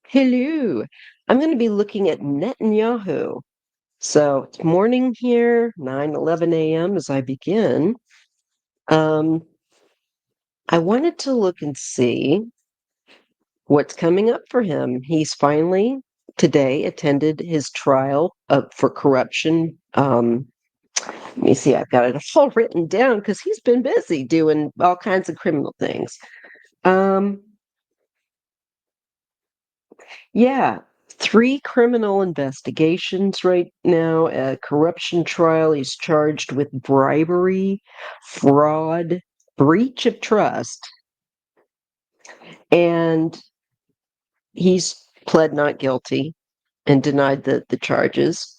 Hello. I'm going to be looking at Netanyahu. So it's morning here, 9:11 a.m. as I begin. Um, I wanted to look and see what's coming up for him. He's finally today attended his trial for corruption. Let me see, I've got it all written down because he's been busy doing all kinds of criminal things. Um, Yeah, three criminal investigations right now, a corruption trial. He's charged with bribery, fraud, breach of trust, and he's pled not guilty and denied the charges.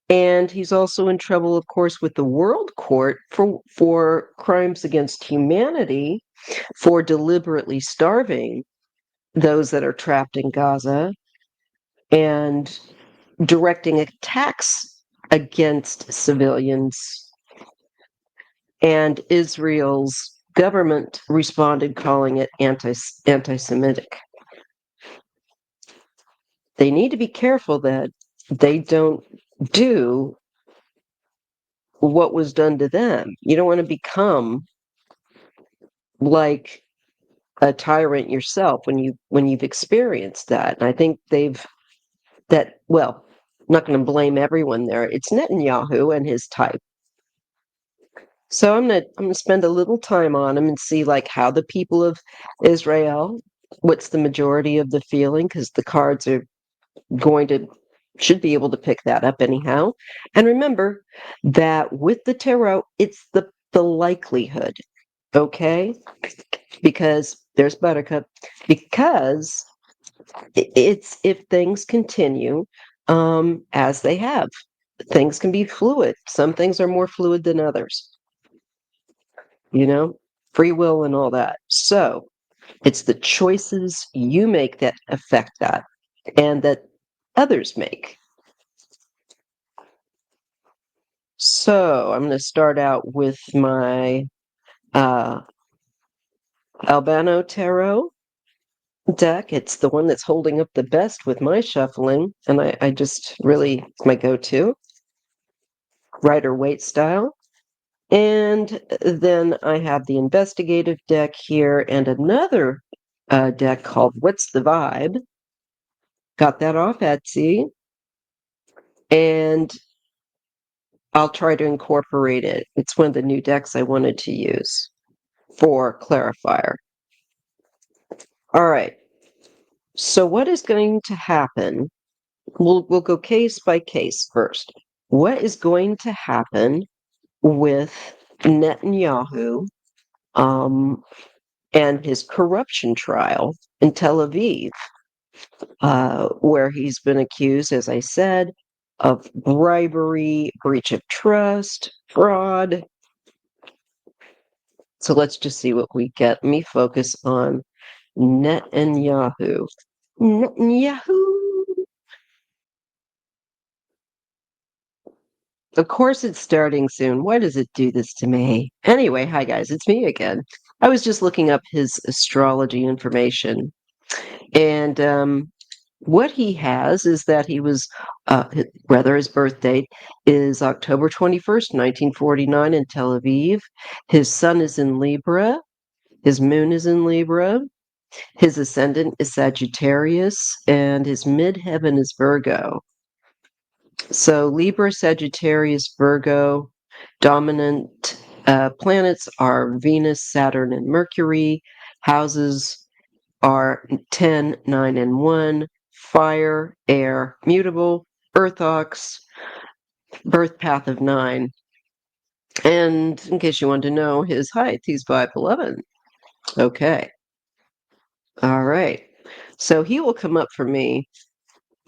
And he's also in trouble, of course, with the World Court for crimes against humanity, for deliberately starving those that are trapped in Gaza and directing attacks against civilians, and Israel's government responded calling it anti-Semitic. They need to be careful that they don't do what was done to them. You don't want to become like a tyrant yourself when you've experienced that. And I think well, I'm not going to blame everyone there. It's Netanyahu and his type. So I'm gonna spend a little time on him and see like how the people of Israel, what's the majority of the feeling, because the cards are going to should be able to pick that up anyhow. And remember that with the tarot, it's the likelihood, okay? Because there's Buttercup, because it's if things continue as they have. Things can be fluid. Some things are more fluid than others. you know, free will and all that. So it's the choices you make that affect that and that others make. So I'm going to start out with my uh, Albano Tarot deck. It's the one that's holding up the best with my shuffling, and I just really, it's my go-to, Rider Waite style. And then I have the investigative deck here and another deck called What's the Vibe? Got that off Etsy. And I'll try to incorporate it. It's one of the new decks I wanted to use for Clarifier. All right. So what is going to happen? We'll go case by case first. What is going to happen with Netanyahu and his corruption trial in Tel Aviv, where he's been accused, as I said, of bribery, breach of trust, fraud. So let's just see what we get. Let me focus on Netanyahu. Netanyahu. Of course, it's starting soon. Why does it do this to me? Anyway, hi guys, it's me again. I was just looking up his astrology information, and what he has is that he was, rather, his birth date is October 21st, 1949, in Tel Aviv. His sun is in Libra. His moon is in Libra. His ascendant is Sagittarius, and his midheaven is Virgo. So Libra, Sagittarius, Virgo, dominant planets are Venus, Saturn, and Mercury. Houses are 10, 9, and 1. Fire, air, mutable, earth ox, birth path of 9. And in case you want to know his height, he's 5'11". Okay. All right. So he will come up for me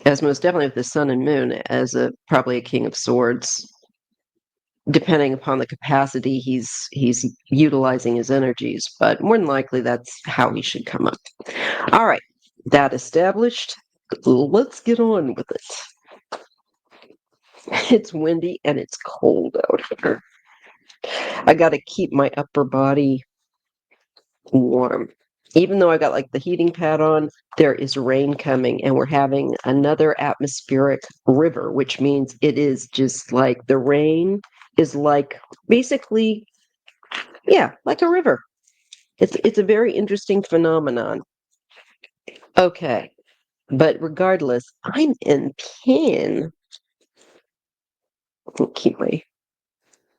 as most definitely with the sun and moon as probably a king of swords, depending upon the capacity he's utilizing his energies, but more than likely that's how he should come up. All right, that established, let's get on with it. It's windy and it's cold out here. I got to keep my upper body warm. even though I got like the heating pad on, there is rain coming, and we're having another atmospheric river, which means it is just like the rain is like basically, yeah, like a river. It's a very interesting phenomenon. Okay, but regardless, I'm in pain. I'll keep my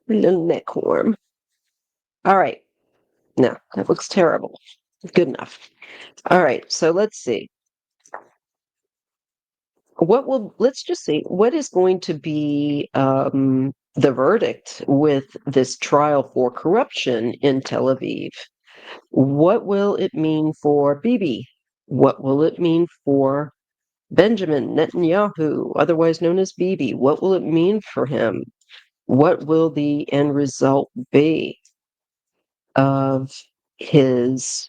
little neck warm. All right. No, that looks terrible. Good enough. All right, so let's see. Let's just see what is going to be the verdict with this trial for corruption in Tel Aviv. What will it mean for Bibi? What will it mean for Benjamin Netanyahu, otherwise known as Bibi? What will it mean for him? What will the end result be of his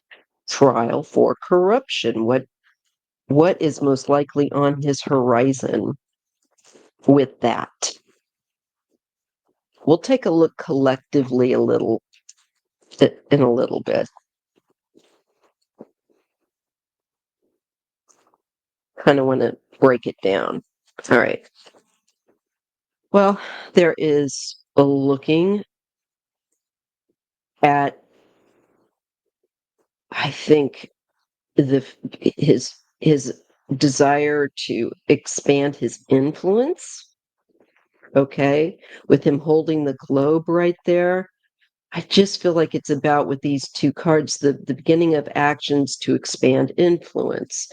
trial for corruption? What is most likely on his horizon with that? We'll take a look collectively in a little bit. Kind of want to break it down. All right. Well, there is looking at, I think, the his desire to expand his influence. Okay, with him holding the globe right there, I just feel like it's about with these two cards the beginning of actions to expand influence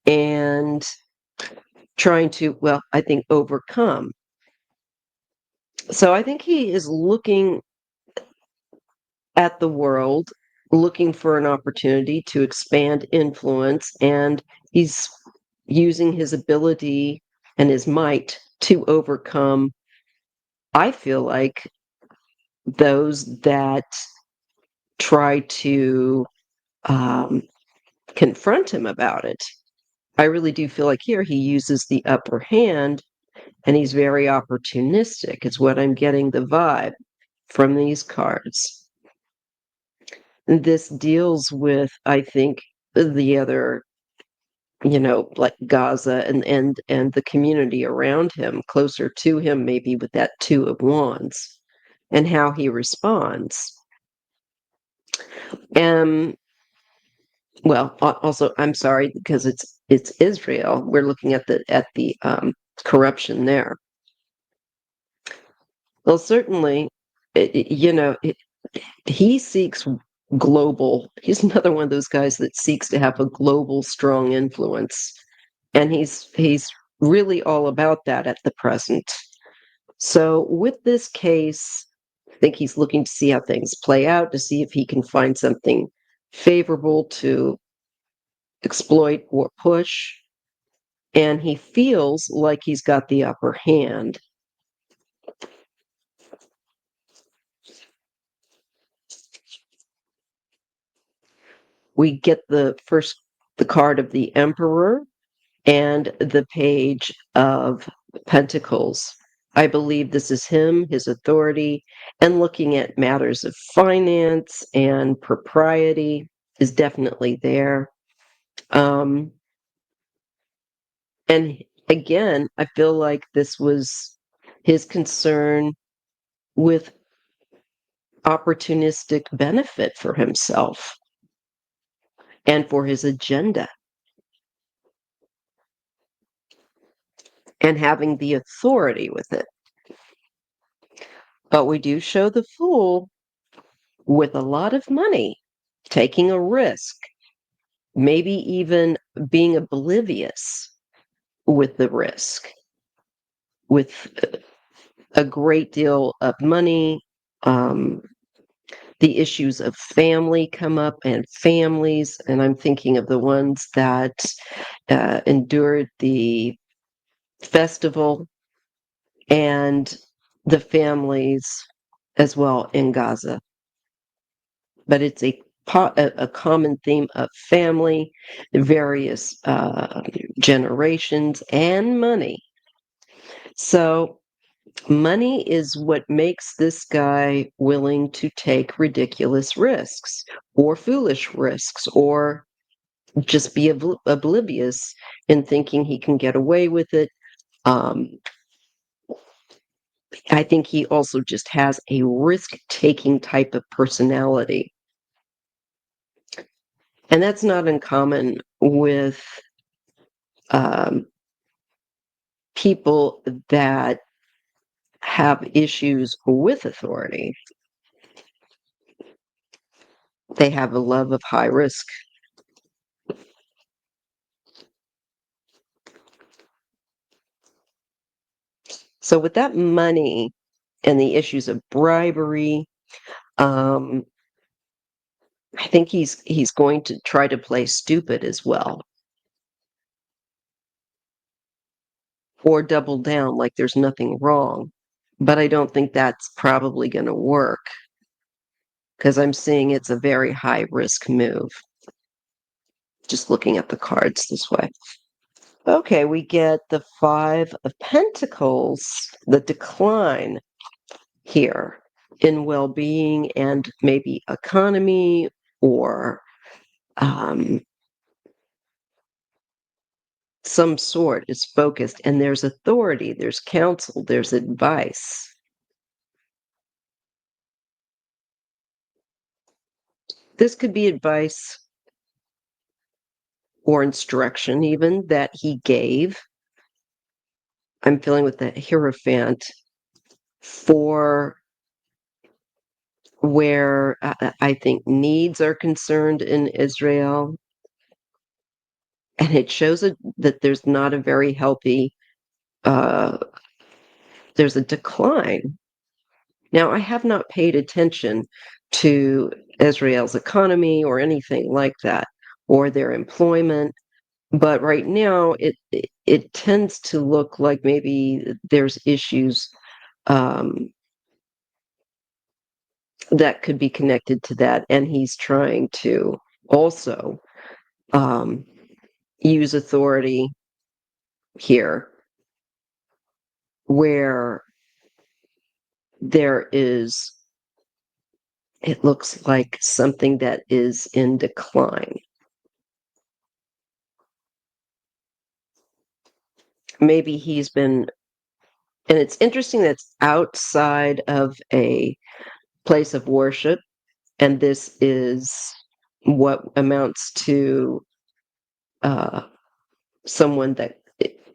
and trying to, well, I think overcome. So I think he is looking at the world, looking for an opportunity to expand influence, and he's using his ability and his might to overcome, I feel like, those that try to um, confront him about it. I really do feel like here he uses the upper hand and he's very opportunistic. It's what I'm getting the vibe from these cards. And this deals with, I think, the other, like Gaza and the community around him, closer to him, maybe with that Two of Wands and how he responds. Um, well, also, I'm sorry because it's Israel. We're looking at the corruption there. Well, certainly, he seeks global. He's another one of those guys that seeks to have a global, strong influence, and he's really all about that at the present. So, with this case, I think he's looking to see how things play out, to see if he can find something favorable to exploit or push, and he feels like he's got the upper hand. We get the card of the Emperor and the Page of Pentacles. I believe this is him, his authority, and looking at matters of finance and propriety is definitely there. And again, I feel like this was his concern with opportunistic benefit for himself and for his agenda and having the authority with it. But we do show the Fool with a lot of money, taking a risk, maybe even being oblivious with the risk, with a great deal of money. The issues of family come up and families, and I'm thinking of the ones that endured the festival and the families as well in Gaza. But it's a common theme of family, various generations, and money. So Money is what makes this guy willing to take ridiculous risks or foolish risks or just be oblivious in thinking he can get away with it. Um, I think he also just has a risk-taking type of personality. And that's not uncommon with um, people that have issues with authority. They have a love of high risk. So with that money and the issues of bribery, um, I think he's going to try to play stupid as well, or double down like there's nothing wrong. But I don't think that's probably going to work because I'm seeing it's a very high risk move. Just looking at the cards this way. Okay, we get the Five of Pentacles, the decline here in well-being and maybe economy or some sort is focused, and there's authority, there's counsel, there's advice. This could be advice or instruction even that he gave. I'm feeling with the Hierophant for where I think needs are concerned in Israel. And it shows that there's not a very healthy, uh, there's a decline. Now, I have not paid attention to Israel's economy or anything like that, or their employment. But right now, it tends to look like maybe there's issues um, that could be connected to that, and he's trying to also um, use authority here, where there is, it looks like something that is in decline. Maybe he's been, and it's interesting that's outside of a place of worship, and this is what amounts to uh, someone that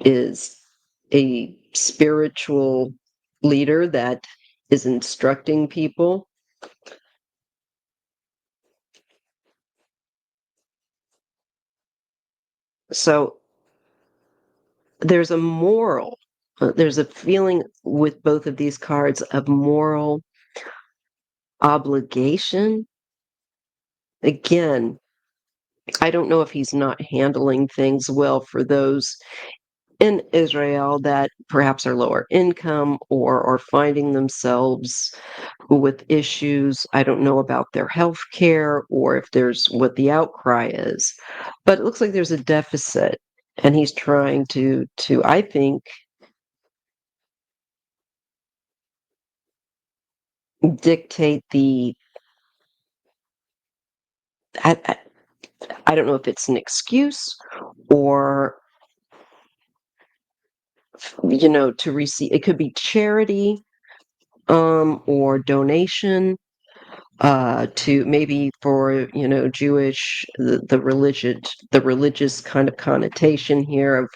is a spiritual leader that is instructing people. So there's a moral, there's a feeling with both of these cards of moral obligation. Again, I don't know if he's not handling things well for those in Israel that perhaps are lower income or are finding themselves with issues. I don't know about their health care or if there's what the outcry is, but it looks like there's a deficit, and he's trying to I think dictate the I, I, I don't know if it's an excuse or to receive, it could be charity or donation to maybe for Jewish, the religious kind of connotation here of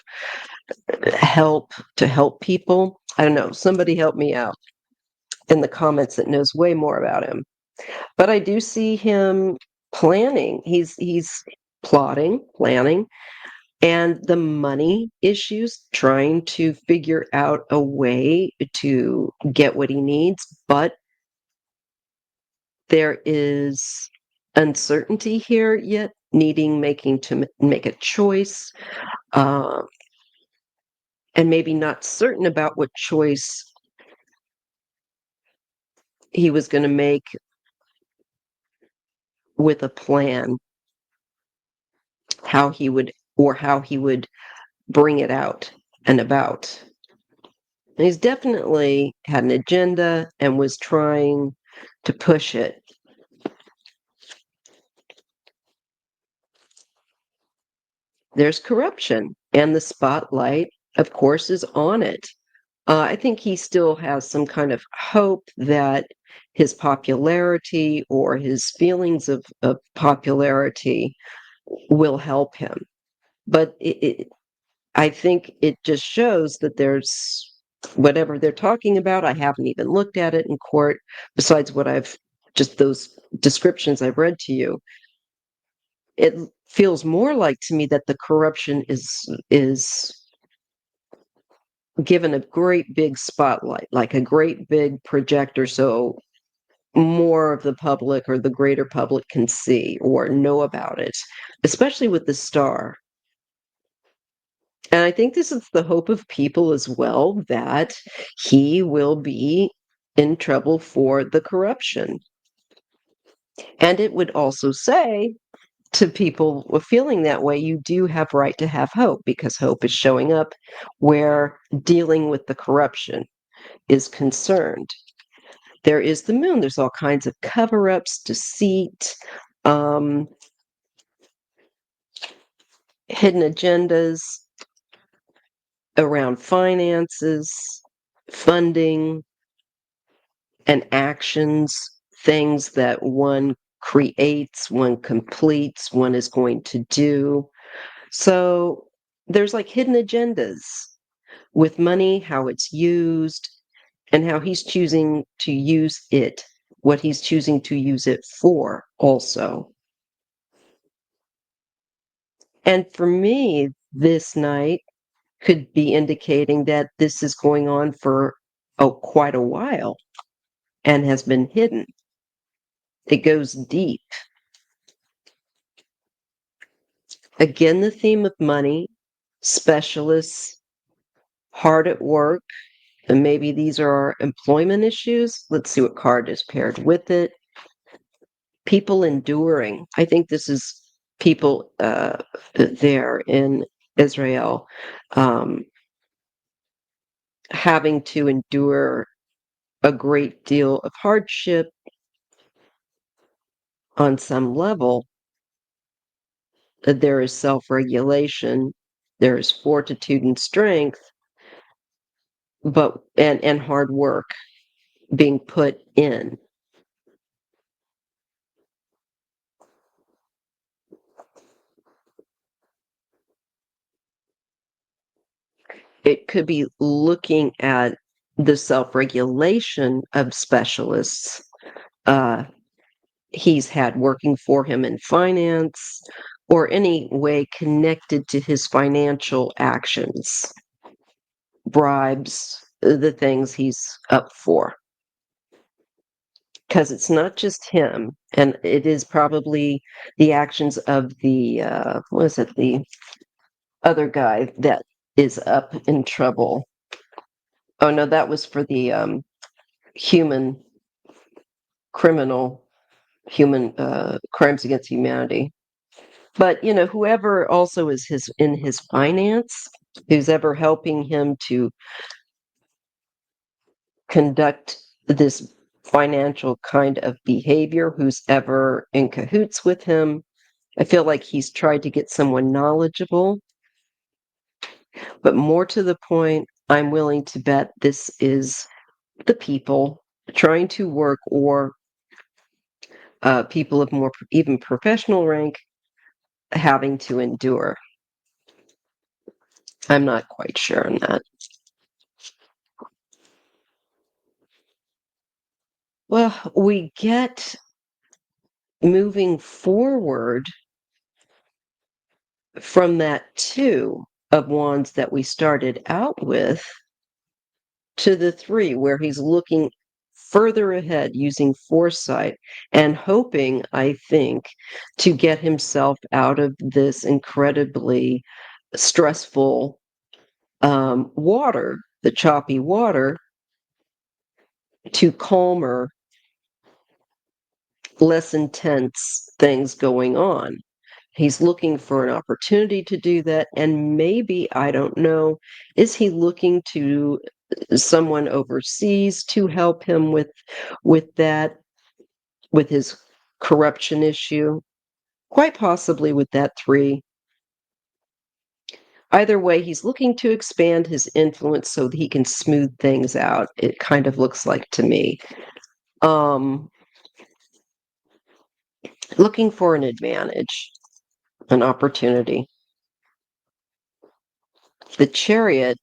help to help people. I don't know, somebody help me out in the comments that knows way more about him. But I do see him planning. He's plotting, planning, and the money issues, trying to figure out a way to get what he needs, but there is uncertainty here yet, needing making to make a choice, uh, and maybe not certain about what choice he was going to make with a plan, how he would bring it out and about. He's definitely had an agenda and was trying to push it. There's corruption, and the spotlight, of course, is on it. I think he still has some kind of hope that his popularity or his feelings of popularity will help him. But I think it just shows that there's whatever they're talking about. I haven't even looked at it in court, besides what I've just those descriptions I've read to you. It feels more like to me that the corruption is given a great big spotlight, like a great big projector, so more of the public or the greater public can see or know about it, especially with the star. And I think this is the hope of people as well, that he will be in trouble for the corruption. And it would also say to people feeling that way, you do have right to have hope, because hope is showing up where dealing with the corruption is concerned. There is the moon. There's all kinds of cover-ups, deceit, um, hidden agendas around finances, funding, and actions, things that one creates, one completes, one is going to do. So there's like hidden agendas with money, how it's used, and how he's choosing to use it, what he's choosing to use it for, also. And for me, this night could be indicating that this is going on for quite a while and has been hidden. It goes deep. Again, the theme of money, specialists, hard at work, and maybe these are our employment issues. Let's see what card is paired with it. People enduring. I think this is people there in Israel having to endure a great deal of hardship on some level. There is self-regulation, there is fortitude and strength, but and hard work being put in. It could be looking at the self-regulation of specialists he's had working for him in finance, or any way connected to his financial actions, bribes, the things he's up for. Because it's not just him, and it is probably the actions of the what is it, the other guy that is up in trouble. Oh no, that was for the human criminal human crimes against humanity. But whoever also is his in his finance, who's ever helping him to conduct this financial kind of behavior, who's ever in cahoots with him. I feel like he's tried to get someone knowledgeable, but more to the point, I'm willing to bet this is the people trying to work, or people of more even professional rank having to endure. I'm not quite sure on that. Well, we get moving forward from that two of wands that we started out with to the three, where he's looking further ahead using foresight and hoping, I think, to get himself out of this incredibly stressful water, the choppy water, to calmer, less intense things going on. He's looking for an opportunity to do that. And maybe, I don't know, is he looking to someone overseas to help him with that, with his corruption issue, quite possibly with that 3. Either way, he's looking to expand his influence so that he can smooth things out, it kind of looks like to me. Looking for an advantage, an opportunity. The Chariot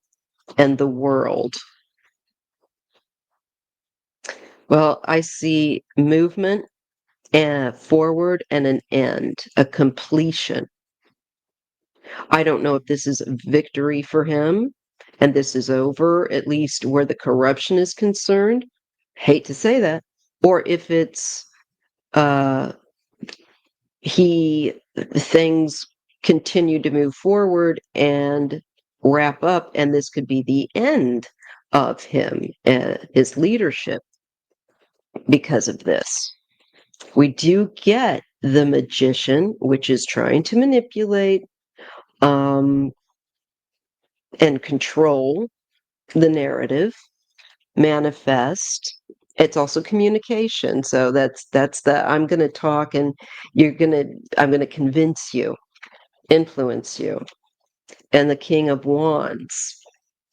and the World. Well, I see movement and forward and an end, a completion. I don't know if this is a victory for him and this is over, at least where the corruption is concerned. Hate to say that. Or if it's uh things continue to move forward and wrap up, and this could be the end of him, his leadership, because of this. We do get the magician, which is trying to manipulate and control the narrative, manifest. It's also communication. So that's the I'm going to talk and I'm going to convince you, influence you. And the King of Wands.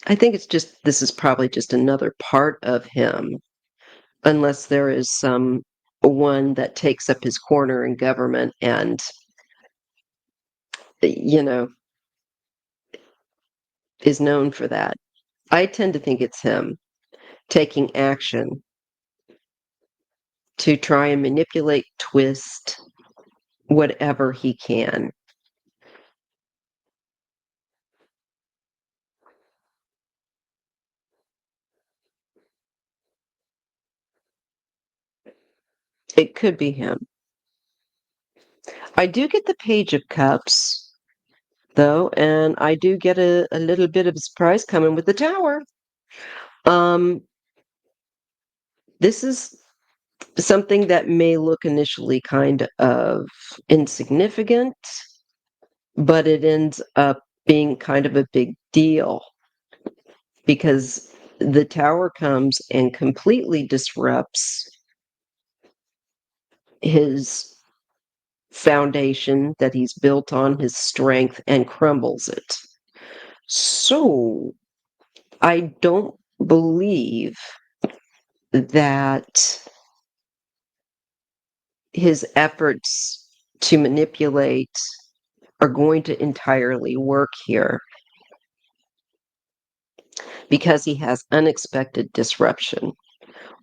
I think this is probably just another part of him, unless there is some one that takes up his corner in government and, you know, is known for that. I tend to think it's him taking action to try and manipulate, twist, whatever he can. It could be him. I do get the Page of Cups, though, and I do get a little bit of a surprise coming with the Tower. This is something that may look initially kind of insignificant, but it ends up being kind of a big deal because the Tower comes and completely disrupts his foundation that he's built on, his strength, and crumbles it. So I don't believe that his efforts to manipulate are going to entirely work here because he has unexpected disruption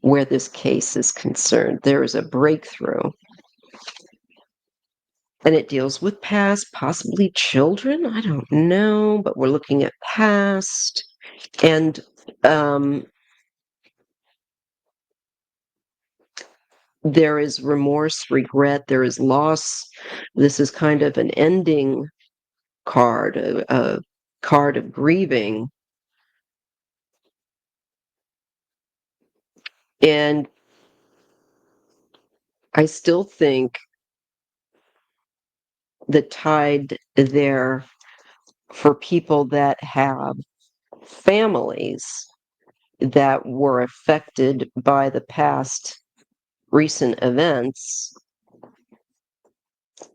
where this case is concerned. There is a breakthrough. And it deals with past, possibly children. I don't know, but we're looking at past. And there is remorse, regret, there is loss. This is kind of an ending card, a card of grieving. And I still think the tide there for people that have families that were affected by the past recent events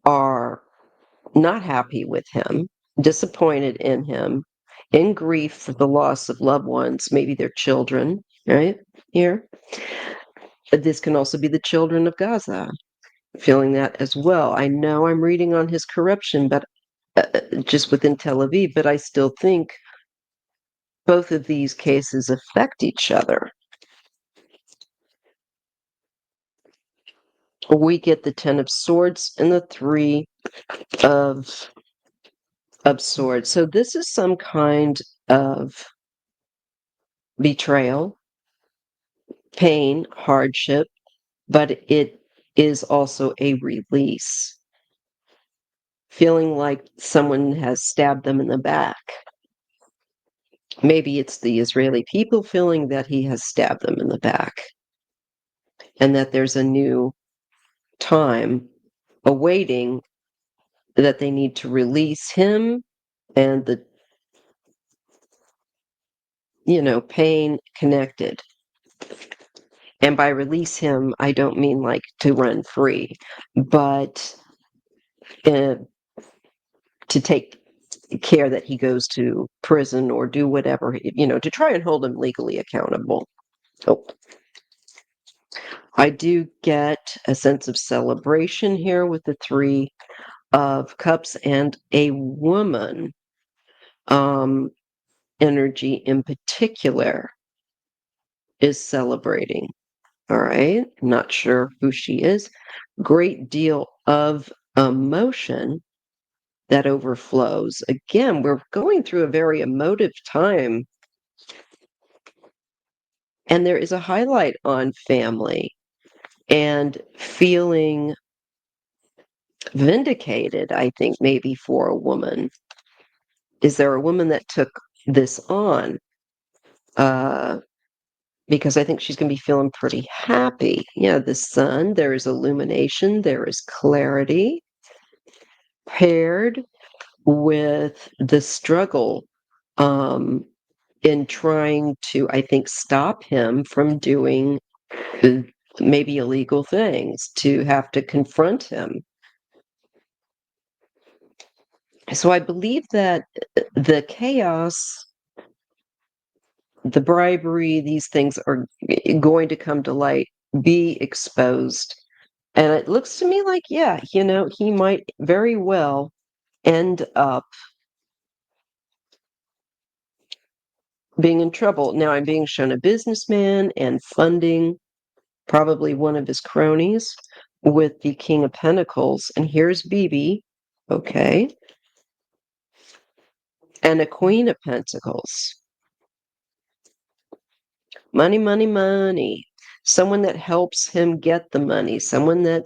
are not happy with him, disappointed in him, in grief for the loss of loved ones, maybe their children, right? Here. This can also be the children of Gaza feeling that as well. I know I'm reading on his corruption, but just within Tel Aviv, but I still think both of these cases affect each other. We get the 10 of Swords and the 3 of Swords. So this is some kind of betrayal, pain, hardship, but it is also a release. Feeling like someone has stabbed them in the back. Maybe it's the Israeli people feeling that he has stabbed them in the back and that there's a new time awaiting, that they need to release him and pain connected. And by release him, I don't mean like to run free, but to take care that he goes to prison or do whatever, to try and hold him legally accountable. Oh, I do get a sense of celebration here with the Three of Cups and a woman energy in particular is celebrating. All right. Not sure who she is. Great deal of emotion that overflows. Again, we're going through a very emotive time. And there is a highlight on family and feeling vindicated, I think, maybe for a woman. Is there a woman that took this on? Because I think she's going to be feeling pretty happy. Yeah, the sun, there is illumination, there is clarity, paired with the struggle in trying to, I think, stop him from doing maybe illegal things, to have to confront him. So I believe that the chaos, the bribery, these things are going to come to light, be exposed. And it looks to me like, yeah, he might very well end up being in trouble. Now I'm being shown a businessman and funding probably one of his cronies with the King of Pentacles. And here's Bibi, okay, and a Queen of Pentacles. Money, money, money. Someone that helps him get the money, someone that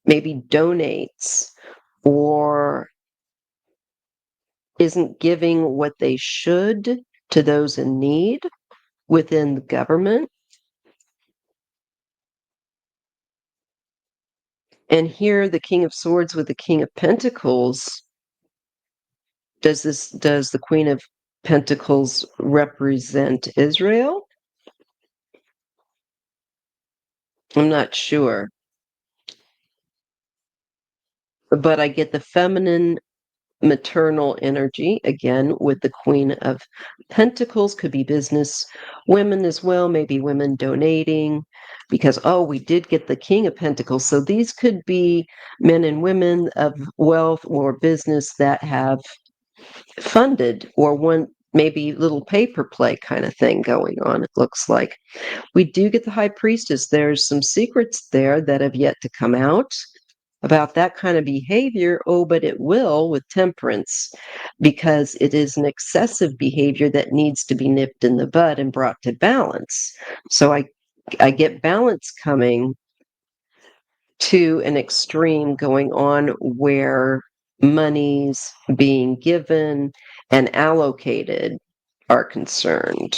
maybe donates or isn't giving what they should to those in need within the government. And here, the King of Swords with the King of Pentacles. Does the Queen of Pentacles represent Israel? I'm not sure. But I get the feminine maternal energy again with the Queen of Pentacles. Could be business women as well, maybe women donating, because we did get the King of Pentacles. So these could be men and women of wealth or business that have funded or one maybe little paper play kind of thing going on, it looks like. We do get the High Priestess. There's some secrets there that have yet to come out about that kind of behavior. But it will with Temperance, because it is an excessive behavior that needs to be nipped in the bud and brought to balance. So I get balance coming to an extreme going on where monies being given and allocated are concerned.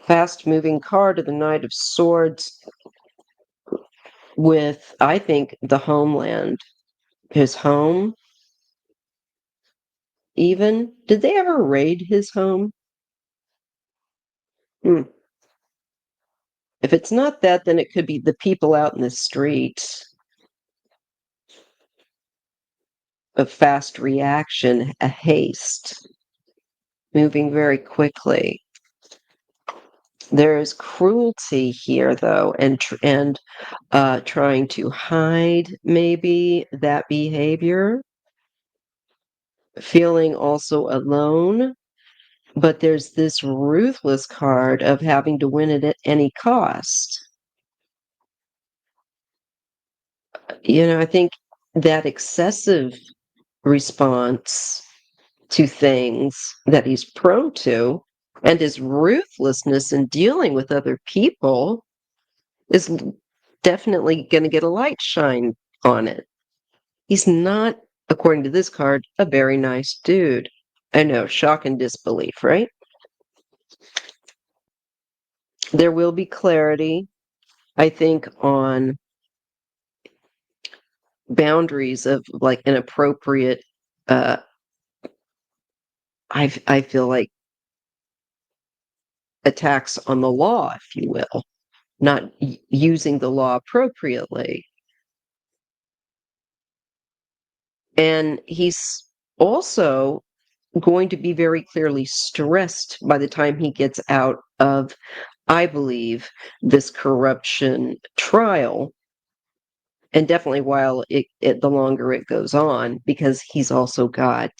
Fast moving card of the Knight of Swords with, I think, the homeland, his home. Even, did they ever raid his home? If it's not that, then it could be the people out in the street. A fast reaction, a haste, moving very quickly. There is cruelty here, though, and trying to hide maybe that behavior. Feeling also alone, but there's this ruthless card of having to win it at any cost. I think that excessive response to things that he's prone to and his ruthlessness in dealing with other people is definitely going to get a light shine on it. He's not, according to this card, a very nice dude. I know, shock and disbelief, right? There will be clarity, I think, on boundaries of like inappropriate I feel like attacks on the law, if you will, not using the law appropriately. And he's also going to be very clearly stressed by the time he gets out of, I believe, this corruption trial, and definitely while the longer it goes on, because he's also got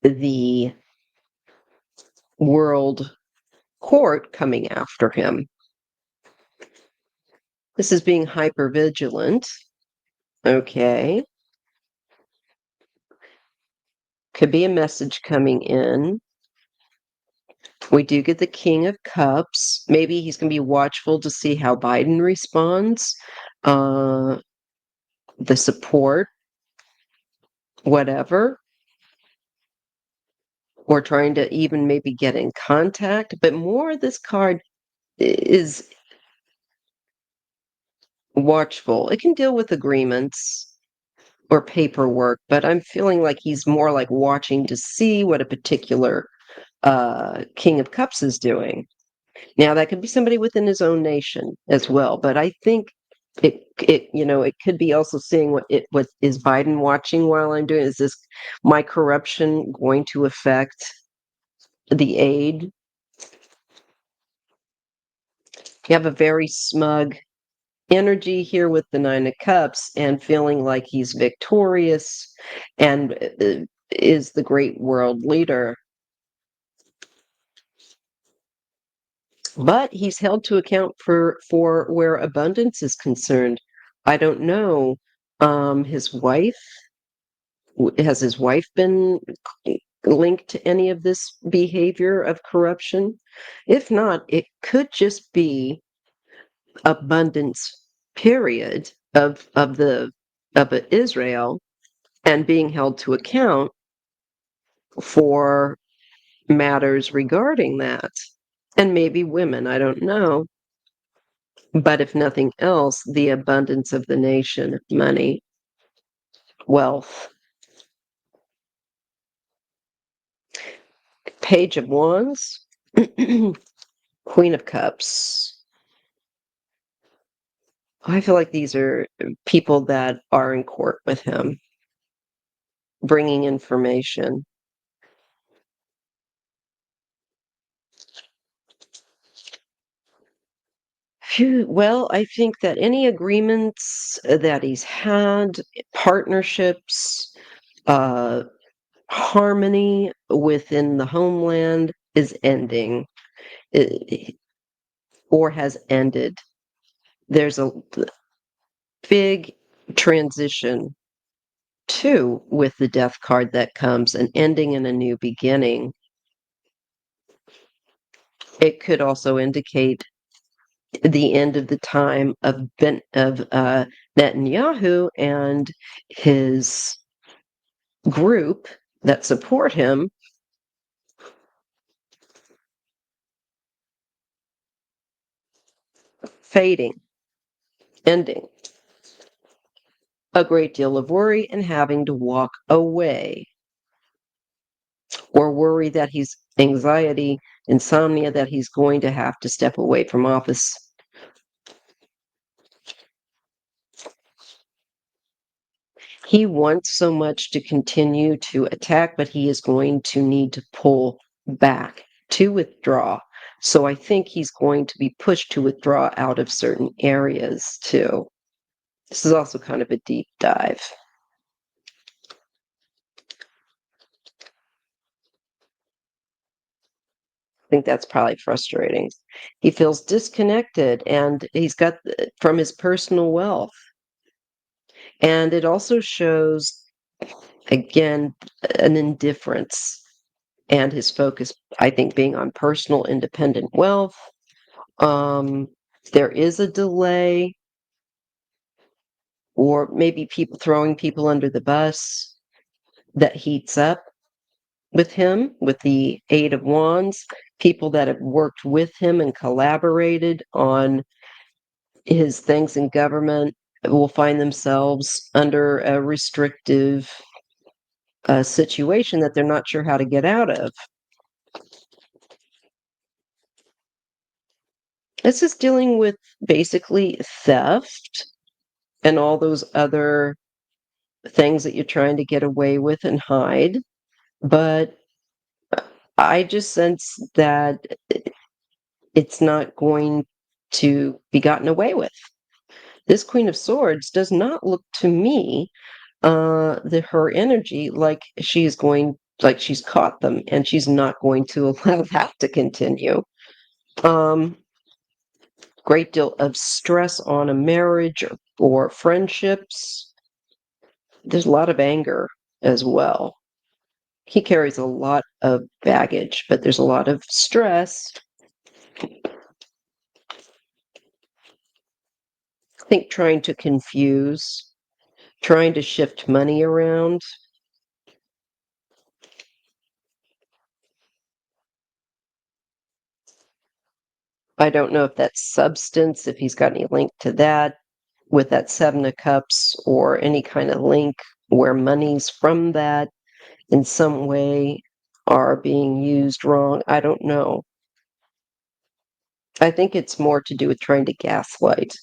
the World Court coming after him. This is being hyper vigilant. Okay. Could be a message coming in. We do get the King of Cups. Maybe he's going to be watchful to see how Biden responds. Uh, the support, whatever, or trying to even maybe get in contact. But more, this card is watchful. It can deal with agreements or paperwork, but I'm feeling like he's more like watching to see what a particular King of Cups is doing. Now, that could be somebody within his own nation as well, but I think it could be also seeing what is Biden watching while I'm doing. Is this my corruption going to affect the aid? You have a very smug energy here with the Nine of Cups and feeling like he's victorious and is the great world leader. But he's held to account for where abundance is concerned. I don't know. His wife, has his wife been linked to any of this behavior of corruption? If not, it could just be abundance, period, of Israel, and being held to account for matters regarding that. And maybe women, I don't know. But if nothing else, the abundance of the nation, money, wealth. Page of Wands, Queen of Cups. I feel like these are people that are in court with him, bringing information. Phew, well, I think that any agreements that he's had, partnerships, uh, harmony within the homeland is ending, or has ended. There's a big transition too with the death card that comes, an ending and a new beginning. It could also indicate the end of the time of Netanyahu and his group that support him fading, ending. A great deal of worry and having to walk away, or worry that he's anxiety, insomnia, that he's going to have to step away from office. He wants so much to continue to attack, but he is going to need to pull back, to withdraw. So I think he's going to be pushed to withdraw out of certain areas too. This is also kind of a deep dive. I think that's probably frustrating. He feels disconnected and he's got from his personal wealth. And it also shows, again, an indifference and his focus, I think, being on personal independent wealth. There is a delay, or maybe people throwing people under the bus that heats up with him, with the Eight of Wands, people that have worked with him and collaborated on his things in government will find themselves under a restrictive a situation that they're not sure how to get out of. This is dealing with basically theft and all those other things that you're trying to get away with and hide. But I just sense that it's not going to be gotten away with. This Queen of Swords does not look to me, her energy like she's caught them and she's not going to allow that to continue. Great deal of stress on a marriage or friendships. There's a lot of anger as well. He carries a lot of baggage, but there's a lot of stress. I think trying to confuse, trying to shift money around. I don't know if that's substance, if he's got any link to that with that Seven of Cups or any kind of link where monies from that in some way are being used wrong. I don't know. I think it's more to do with trying to gaslight.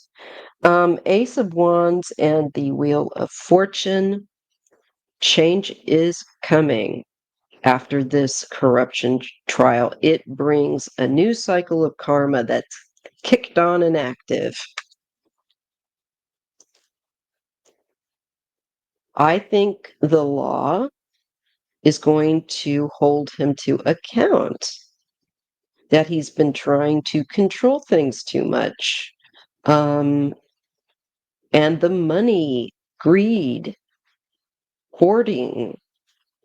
Ace of Wands and the Wheel of Fortune. Change is coming after this corruption trial. It brings a new cycle of karma that's kicked on and active. I think the law is going to hold him to account that he's been trying to control things too much. And the money, greed, hoarding,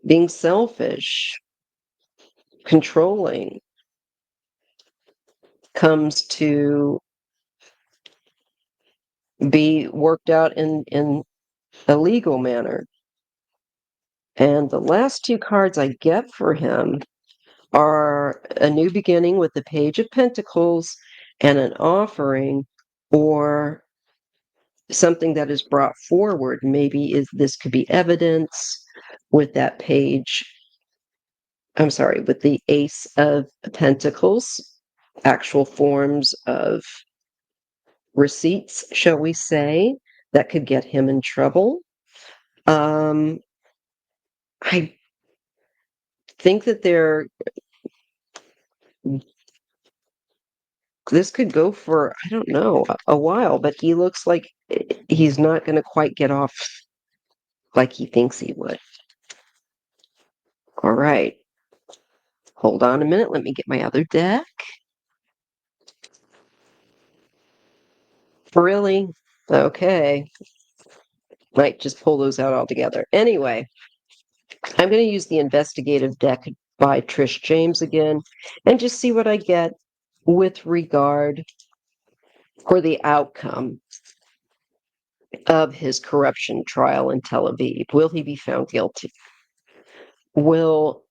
being selfish, controlling comes to be worked out in a legal manner. And the last two cards I get for him are a new beginning with the Page of Pentacles and an offering, or something that is brought forward. Maybe this could be evidence with that page. I'm sorry, with the Ace of Pentacles, actual forms of receipts, shall we say, that could get him in trouble. I think that this could go for, I don't know, a while, but he looks like he's not going to quite get off like he thinks he would. All right. Hold on a minute. Let me get my other deck. Really? Okay. Might just pull those out all together. Anyway, I'm going to use the investigative deck by Trish James again and just see what I get with regard for the outcome of his corruption trial in Tel Aviv. Will he be found guilty? Will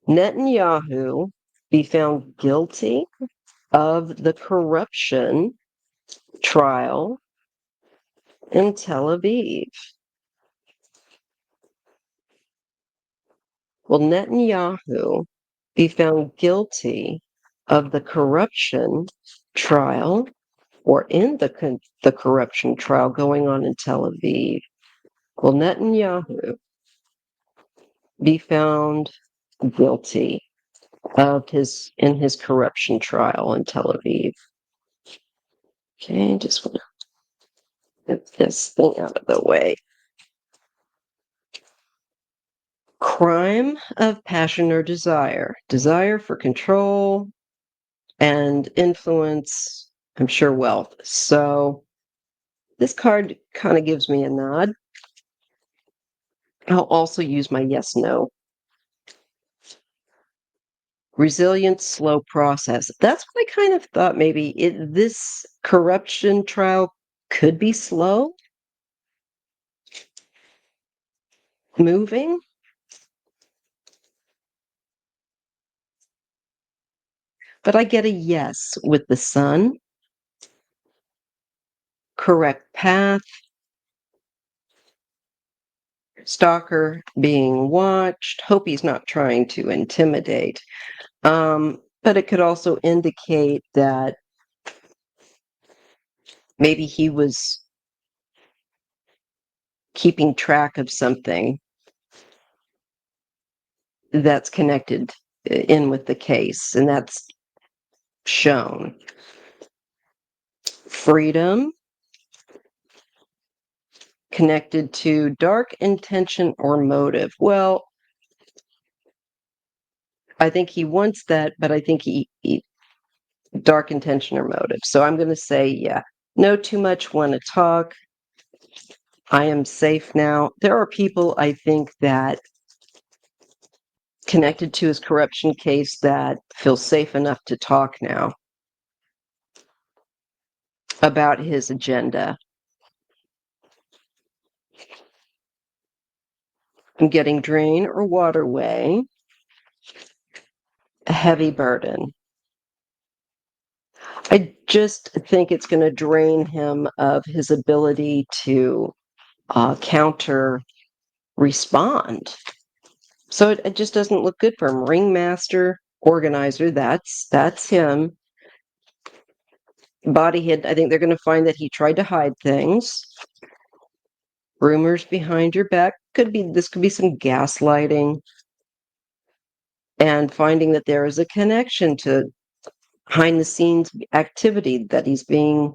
Netanyahu be found guilty of the corruption trial in Tel Aviv? Will Netanyahu be found guilty of the corruption trial, or in the corruption trial going on in Tel Aviv? Will Netanyahu be found guilty of his corruption trial in Tel Aviv? Okay, just want to get this thing out of the way. Crime of passion or desire. Desire for control and influence, I'm sure wealth. So this card kind of gives me a nod. I'll also use my yes, no. Resilient, slow process. That's what I kind of thought maybe this corruption trial could be slow moving. But I get a yes with the sun. Correct path. stalker being watched. Hope he's not trying to intimidate. But it could also indicate that maybe he was keeping track of something that's connected in with the case, and that's shown. Freedom connected to dark intention or motive. Well, I think he wants that, but I think he dark intention or motive. So I'm going to say, yeah, know too much, want to talk. I am safe now. There are people, I think, that connected to his corruption case that feel safe enough to talk now about his agenda. I'm getting drain or waterway, a heavy burden. I just think it's going to drain him of his ability to counter respond. So it just doesn't look good for him. Ringmaster, organizer, that's him. Body hid. I think they're going to find that he tried to hide things. Rumors behind your back this could be some gaslighting, and finding that there is a connection to behind the scenes activity that he's being,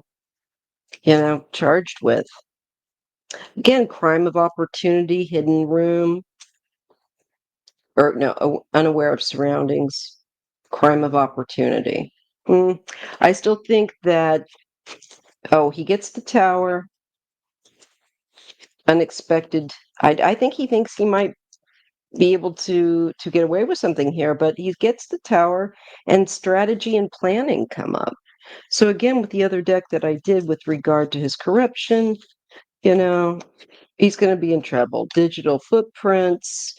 charged with. Again, crime of opportunity, hidden room, or no, unaware of surroundings, crime of opportunity. I still think that, he gets the tower, unexpected. I think he thinks he might be able to get away with something here, but he gets the tower, and strategy and planning come up. So again, with the other deck that I did with regard to his corruption, he's going to be in trouble. Digital footprints,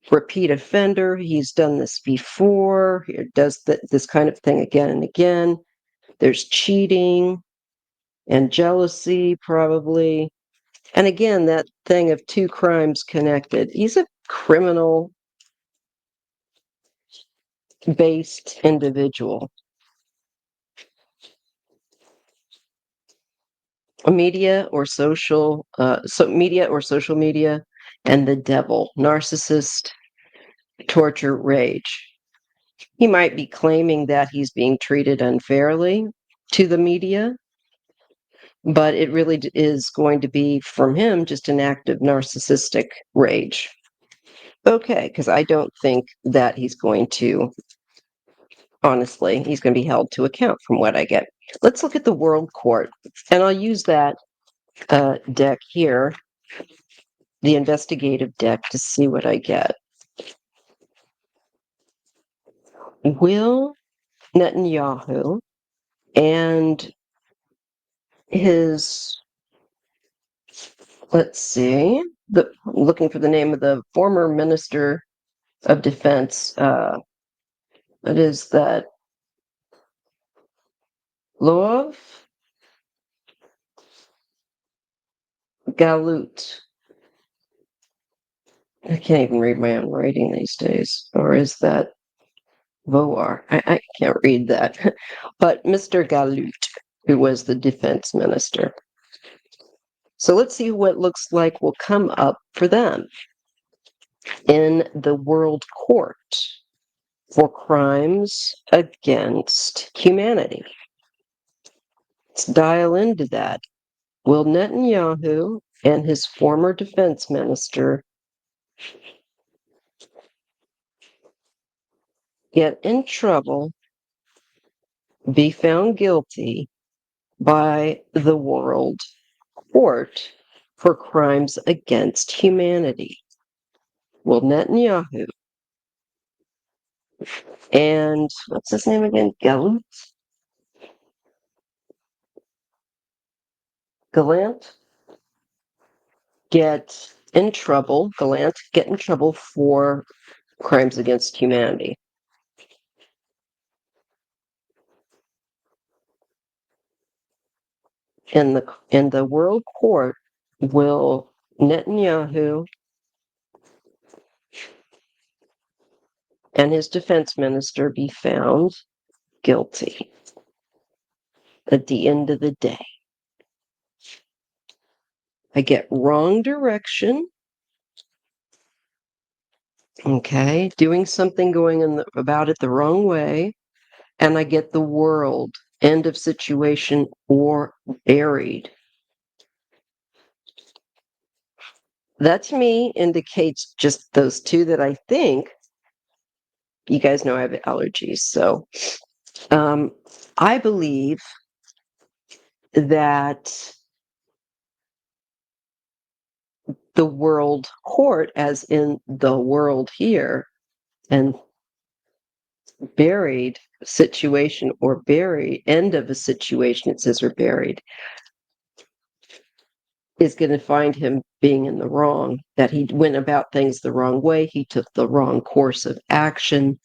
repeat offender. He's done this before. He does this kind of thing again and again. There's cheating and jealousy, probably. And again, that thing of two crimes connected. He's a criminal-based individual. Media or social media, and the devil, narcissist, torture, rage. He might be claiming that he's being treated unfairly to the media, but it really is going to be, from him, just an act of narcissistic rage. Okay, because I don't think that he's going to, honestly, he's going to be held to account from what I get. Let's look at the World Court, and I'll use that deck here, the investigative deck, to see what I get. Will Netanyahu and his, let's see, looking for the name of the former Minister of Defense, it is that Lov Galut. I can't even read my own writing these days. Or is that Voar? I can't read that. But Mr. Galut, who was the defense minister. So let's see what looks like will come up for them in the World Court for crimes against humanity. Let's dial into that. Will Netanyahu and his former defense minister get in trouble, be found guilty by the World Court for crimes against humanity? Will Netanyahu and what's his name again? Gallant get in trouble? Gallant get in trouble for crimes against humanity. In the World Court, will Netanyahu and his defense minister be found guilty at the end of the day. I get wrong direction, okay, doing something going about it the wrong way, and I get the world, end of situation, or buried. That to me indicates just those two that I think. You guys know I have allergies, so I believe that the world court, as in the world here, and buried situation or buried end of a situation, it says, or buried, is going to find him being in the wrong, that he went about things the wrong way, he took the wrong course of action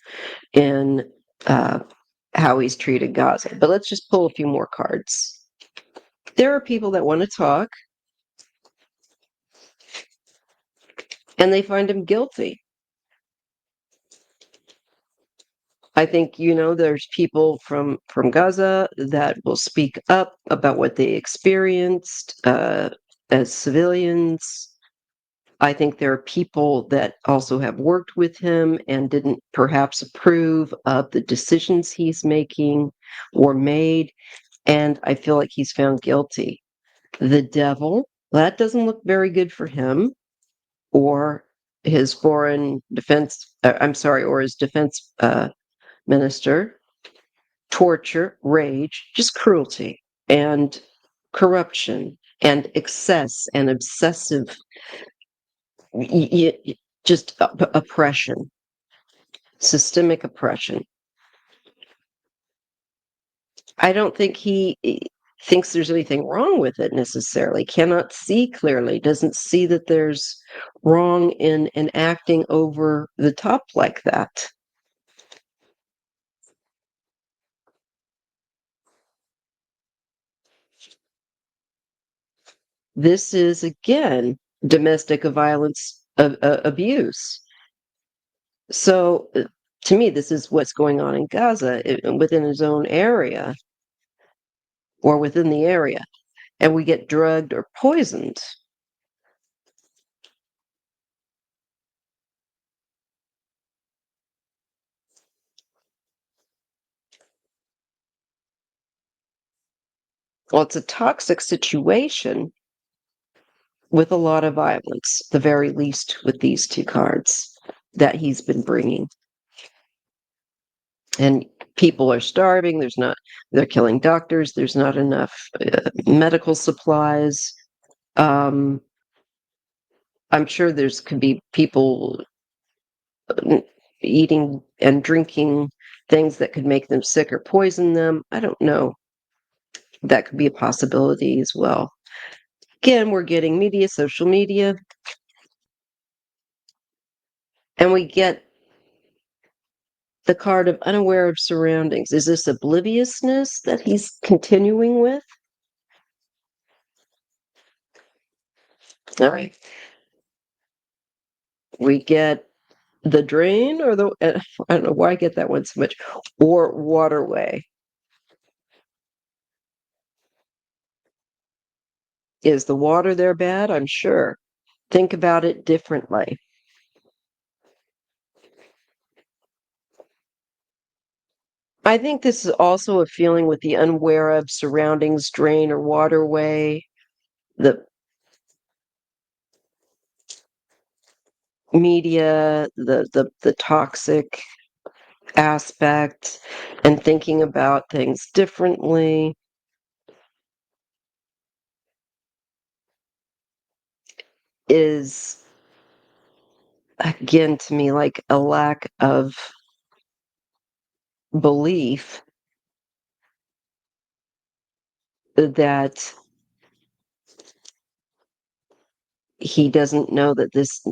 in how he's treated Gaza. But let's just pull a few more cards. There are people that want to talk, and they find him guilty. I think, there's people from Gaza that will speak up about what they experienced as civilians. I think there are people that also have worked with him and didn't perhaps approve of the decisions he's making or made, and I feel like he's found guilty. The devil, that doesn't look very good for him or his foreign defense, or his defense minister. Torture, rage, just cruelty and corruption and excess and obsessive, just oppression, systemic oppression. I don't think he thinks there's anything wrong with it necessarily, cannot see clearly, doesn't see that there's wrong in acting over the top like that. This is, again, domestic violence abuse. So, to me, this is what's going on in Gaza within his own area or within the area. And we get drugged or poisoned. Well, it's a toxic situation with a lot of violence, the very least with these two cards that he's been bringing. And people are starving. They're killing doctors. There's not enough medical supplies. I'm sure could be people eating and drinking things that could make them sick or poison them. I don't know. That could be a possibility as well. Again, we're getting media, social media, and we get the card of unaware of surroundings. Is this obliviousness that he's continuing with? All right. We get the drain or I don't know why I get that one so much, or waterway. Is the water there bad? I'm sure. Think about it differently. I think this is also a feeling with the unaware of surroundings, drain or waterway, the media, the toxic aspect, and thinking about things differently. Is, again, to me, like a lack of belief that he doesn't know that this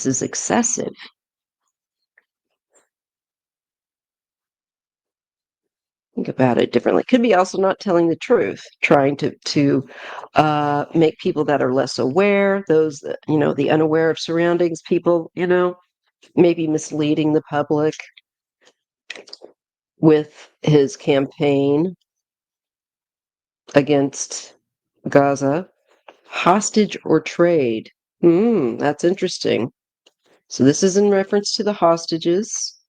is excessive. Think about it differently. Could be also not telling the truth, trying to make people that are less aware, those that, the unaware of surroundings people, maybe misleading the public with his campaign against Gaza. Hostage or trade? That's interesting. So this is in reference to the hostages,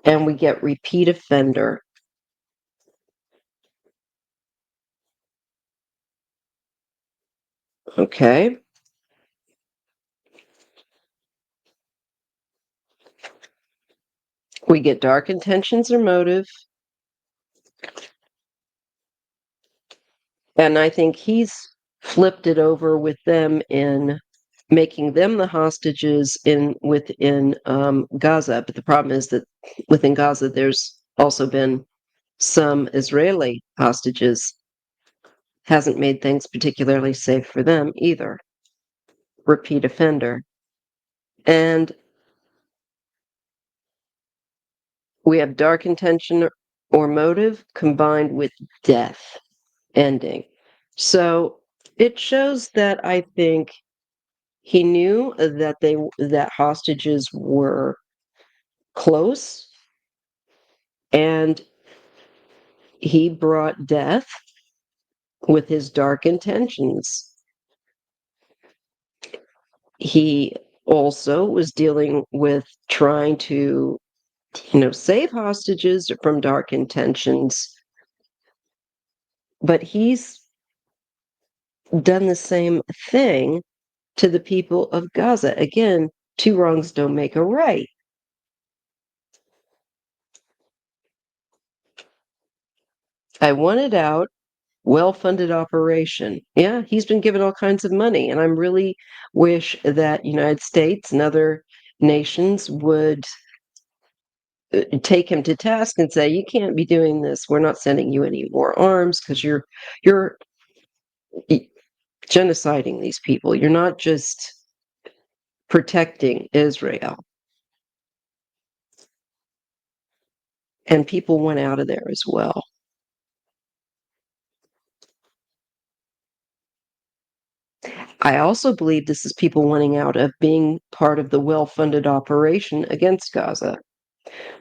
and we get repeat offender. Okay. We get dark intentions or motive. And I think he's flipped it over with them in making them the hostages within Gaza. But the problem is that within Gaza, there's also been some Israeli hostages. Hasn't made things particularly safe for them either. Repeat offender. And we have dark intention or motive combined with death ending. So it shows that I think he knew that hostages were close, and he brought death with his dark intentions. He also was dealing with trying to, save hostages from dark intentions, but he's done the same thing to the people of Gaza. Again, two wrongs don't make a right. I want it out. Well-funded operation. Yeah, he's been given all kinds of money, and I really wish that United States and other nations would take him to task and say, "You can't be doing this. We're not sending you any more arms because you're genociding these people. You're not just protecting Israel." And people went out of there as well. I also believe this is people wanting out of being part of the well-funded operation against Gaza.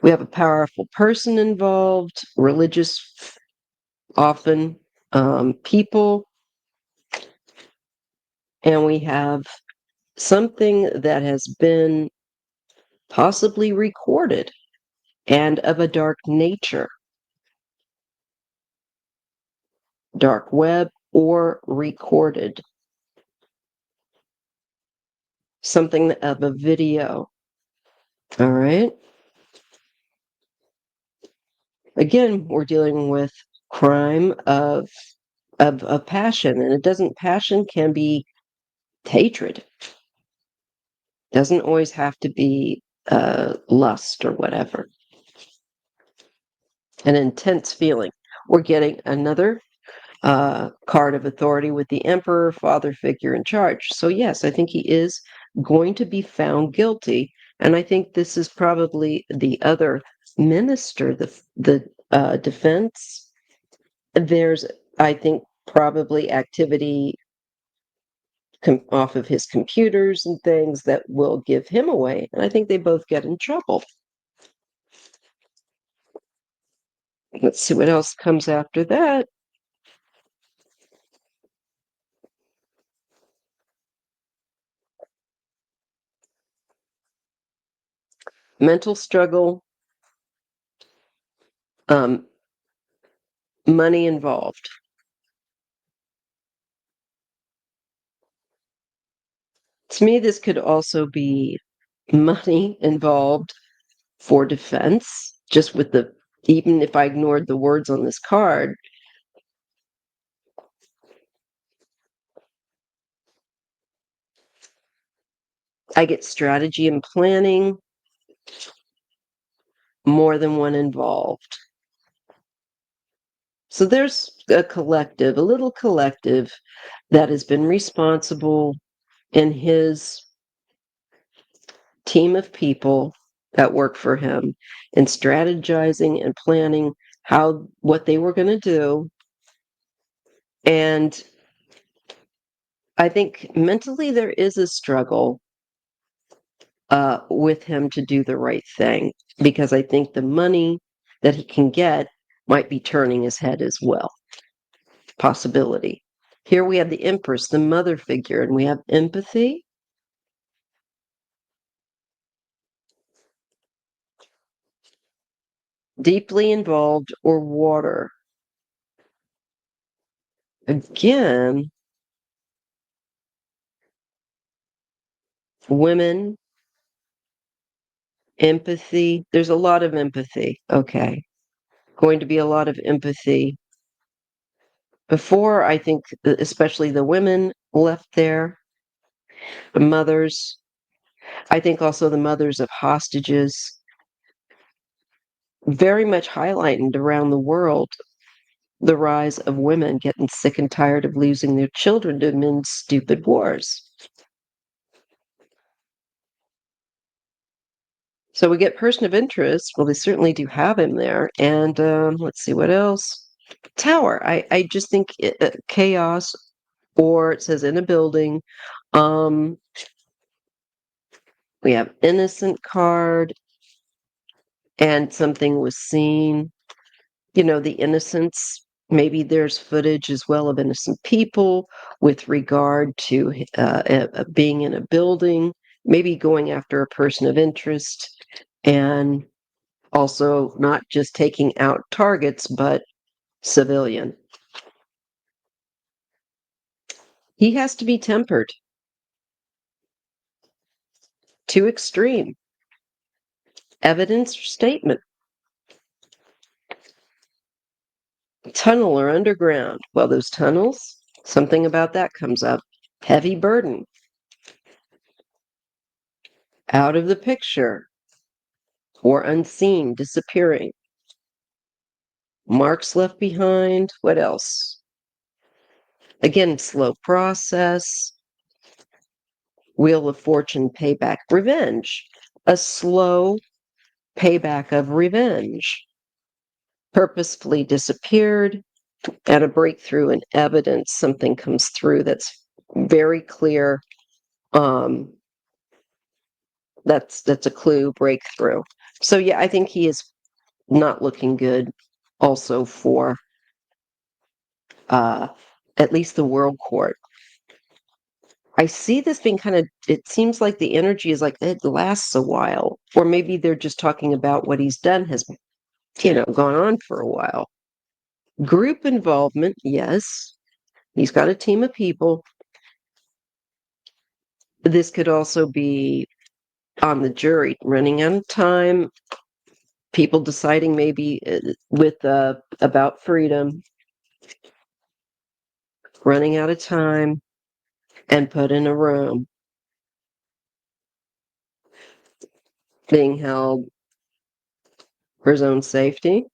We have a powerful person involved, religious, often people, and we have something that has been possibly recorded and of a dark nature, dark web or recorded, something of a video. All right. Again, we're dealing with crime of passion, and it doesn't. Passion can be hatred. Doesn't always have to be lust or whatever. An intense feeling. We're getting another card of authority with the emperor, father figure in charge. So yes, I think he is going to be found guilty, and I think this is probably the other minister, the defense. There's, I think, probably activity off of his computers and things that will give him away, and I think they both get in trouble. Let's see what else comes after that. Mental struggle, um, money involved. To me, this could also be money involved for defense, just with even if I ignored the words on this card, I get strategy and planning, more than one involved. So there's a little collective that has been responsible in his team of people that work for him in strategizing and planning what they were going to do. And I think mentally there is a struggle with him to do the right thing, because I think the money that he can get might be turning his head as well. Possibility. Here we have the Empress, the mother figure, and we have empathy. Deeply involved or water. Again, women, empathy. There's a lot of empathy. Okay. Going to be a lot of empathy. Before, I think, especially the women left there, the mothers. I think also the mothers of hostages, very much highlighted around the world the rise of women getting sick and tired of losing their children to men's stupid wars. So we get person of interest. Well, they certainly do have him there. And let's see what else. Tower. I just think chaos, or it says in a building. Um, we have innocent card, and something was seen. The innocence. Maybe there's footage as well of innocent people with regard to being in a building, maybe going after a person of interest, and also not just taking out targets, but civilian. He has to be tempered. Too extreme. Evidence or statement. Tunnel or underground. Well, those tunnels, something about that comes up. Heavy burden. Out of the picture. Or unseen, disappearing. Marks left behind. What else? Again, slow process. Wheel of Fortune payback. Revenge. A slow payback of revenge. Purposefully disappeared. And a breakthrough in evidence. Something comes through that's very clear. That's a clue, breakthrough. So yeah, I think he is not looking good also for at least the World Court. I see this being it seems like the energy is like it lasts a while, or maybe they're just talking about what he's done has, gone on for a while. Group involvement, yes. He's got a team of people. This could also be on the jury, running out of time, people deciding maybe with about freedom, running out of time, and put in a room, being held for his own safety.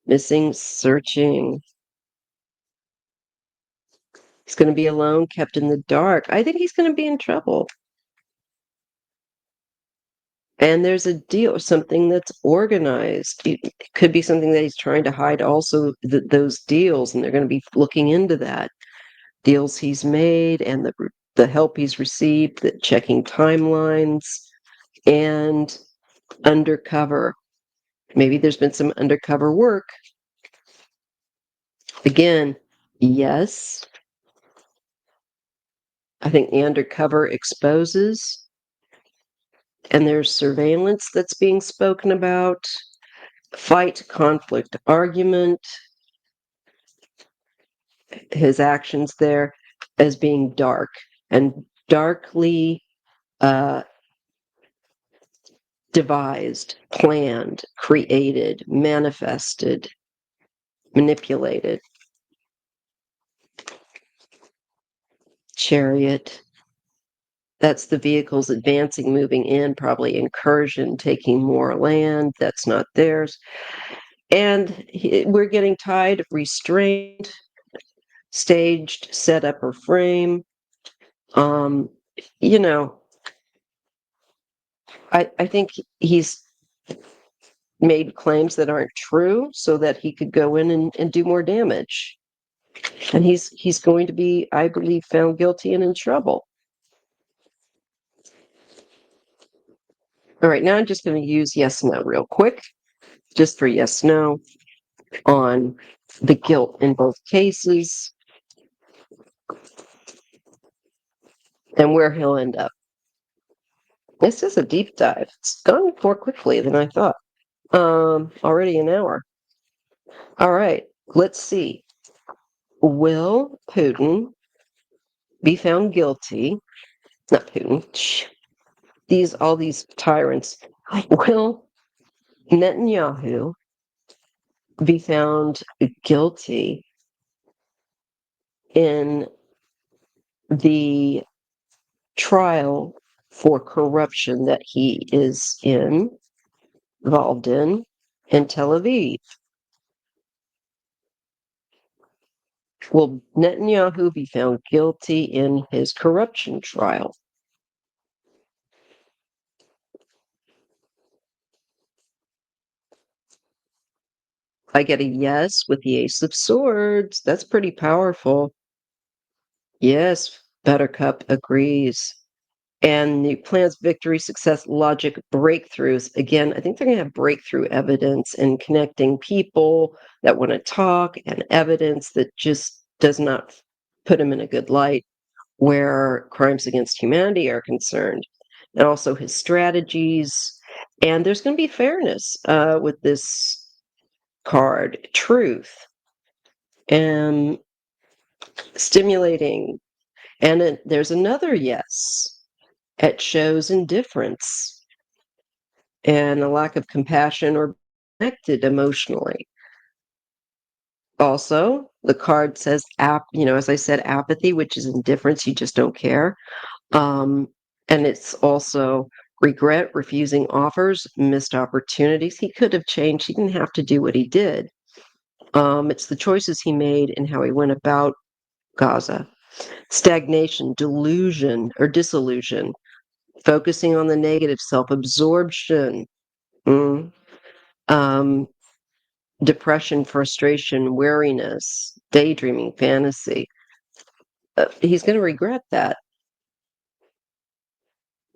Missing, searching. He's going to be alone, kept in the dark. I think he's going to be in trouble. And there's a deal, something that's organized. It could be something that he's trying to hide also, those deals, and they're going to be looking into that. Deals he's made and the help he's received, checking timelines, and undercover. Maybe there's been some undercover work. Again, yes. I think the undercover exposes, and there's surveillance that's being spoken about. Fight, conflict, argument. His actions there as being dark and darkly devised, planned, created, manifested, manipulated. Chariot. That's the vehicles advancing, moving in, probably incursion, taking more land that's not theirs. And we're getting tied, restrained, staged, set up or frame. You know, I think he's made claims that aren't true so that he could go in and do more damage. And he's going to be, I believe, found guilty and in trouble. All right, now I'm just going to use yes, no real quick, just for yes, no on the guilt in both cases and where he'll end up. This is a deep dive. It's gone more quickly than I thought. Already an hour. All right, let's see. Will Putin be found guilty? Not Putin. All these tyrants. Will Netanyahu be found guilty in the trial for corruption that he is involved in Tel Aviv? Will Netanyahu be found guilty in his corruption trial? I get a yes with the Ace of Swords. That's pretty powerful. Yes, Buttercup agrees. And the plan's victory, success, logic, breakthroughs. Again, I think they're going to have breakthrough evidence and connecting people that want to talk and evidence that just does not put him in a good light where crimes against humanity are concerned. And also his strategies. And there's going to be fairness with this card, truth, and stimulating. And there's another yes. It shows indifference and a lack of compassion or connected emotionally. Also, the card says, as I said, apathy, which is indifference. You just don't care. And it's also regret, refusing offers, missed opportunities. He could have changed. He didn't have to do what he did. It's the choices he made and how he went about Gaza. Stagnation, delusion, or disillusion, focusing on the negative, self-absorption, um, depression, frustration, weariness, daydreaming, fantasy. He's going to regret that.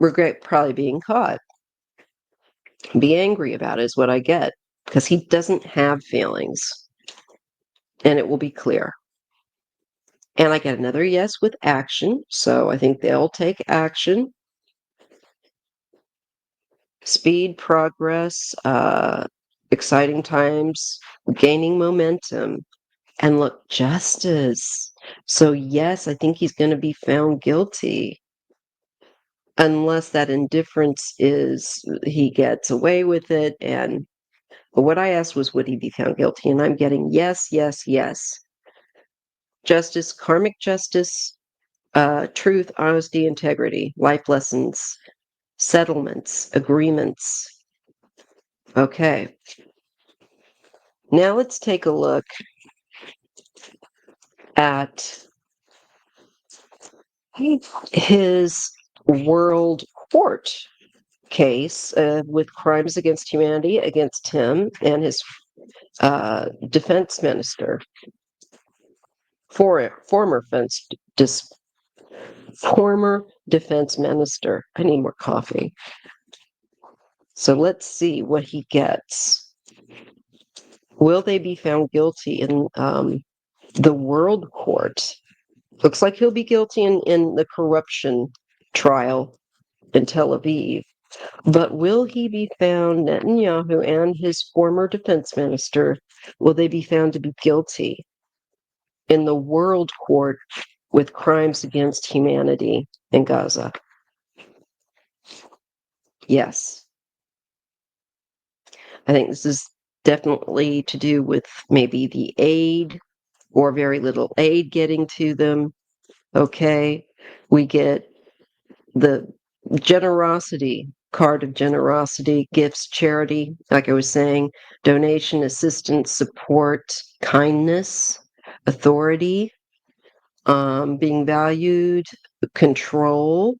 Regret probably being caught. Be angry about it is what I get, because he doesn't have feelings, and it will be clear. And I get another yes with action, so I think they'll take action. Speed, progress, exciting times, gaining momentum, and look, justice. So yes, I think he's going to be found guilty, unless that indifference is he gets away with it. But what I asked was, would he be found guilty? And I'm getting yes, yes, yes. Justice, karmic justice, truth, honesty, integrity, life lessons, settlements, agreements. Okay. Now let's take a look at his World Court case with crimes against humanity against him and his defense minister, former former defense minister. I need more coffee. So let's see what he gets. Will they be found guilty in the World Court? Looks like he'll be guilty in the corruption trial in Tel Aviv. But will he be found, Netanyahu and his former defense minister, will they be found to be guilty in the World Court with crimes against humanity in Gaza? Yes. I think this is definitely to do with maybe the aid or very little aid getting to them. Okay. We get the generosity card of generosity, gifts, charity, like I was saying, donation, assistance, support, kindness, authority, being valued, control,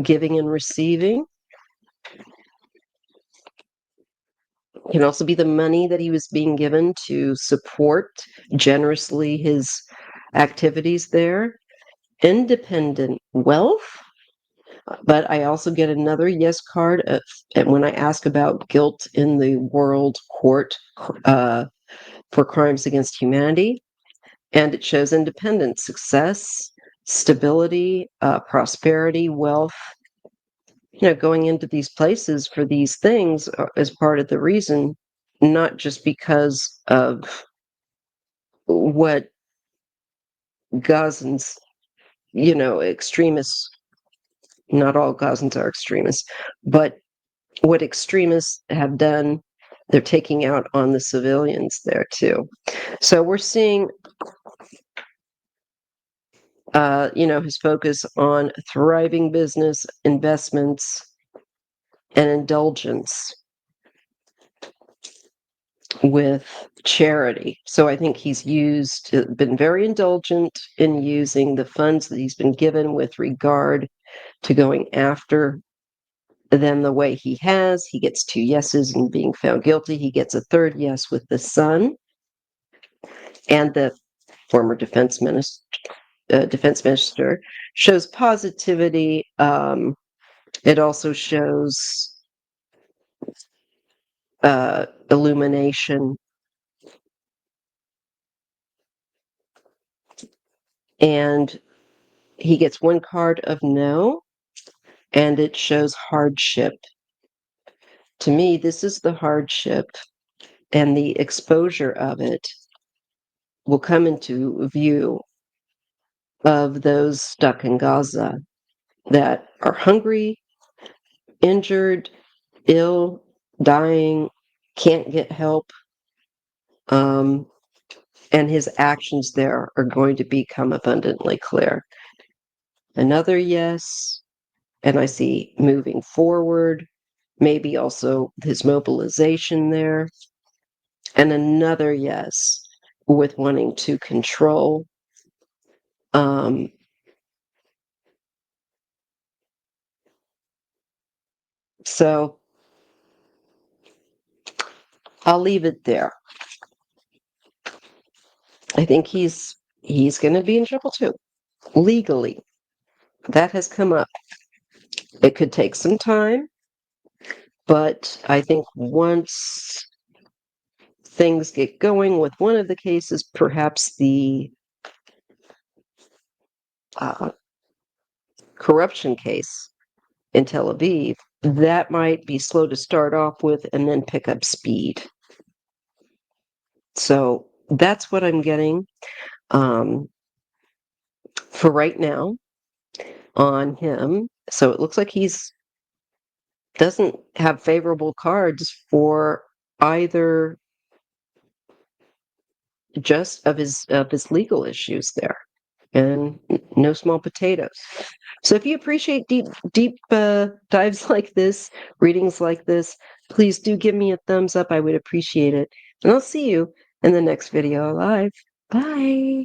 giving and receiving. It can also be the money that he was being given to support generously his activities there. Independent wealth, But I also get another yes card and when I ask about guilt in the World Court for Crimes Against Humanity. And it shows independence, success, stability, prosperity, wealth. Going into these places for these things is part of the reason, not just because of what Gazans, extremists, not all Gazans are extremists, but what extremists have done, they're taking out on the civilians there too. So we're seeing, his focus on thriving business, investments, and indulgence with charity. So I think he's been very indulgent in using the funds that he's been given with regard to going after them the way he has. He gets 2 yeses and being found guilty. He gets a 3rd yes with the son and the former defense minister shows positivity. It also shows illumination, and he gets 1 card of no, and it shows hardship. To me, this is the hardship, and the exposure of it will come into view of those stuck in Gaza that are hungry, injured, ill, dying, can't get help. And his actions there are going to become abundantly clear. Another yes, and I see moving forward, maybe also his mobilization there. And another yes, with wanting to control. So I'll leave it there. I think he's going to be in trouble too, legally. That has come up. It could take some time, but I think once things get going with one of the cases, perhaps the corruption case in Tel Aviv, that might be slow to start off with and then pick up speed. So that's what I'm getting for right now on him. So it looks like he's doesn't have favorable cards for either just of his legal issues there, and no small potatoes. So if you appreciate deep dives like this, readings like this, please do give me a thumbs up. I would appreciate it. And I'll see you in the next video live. Bye.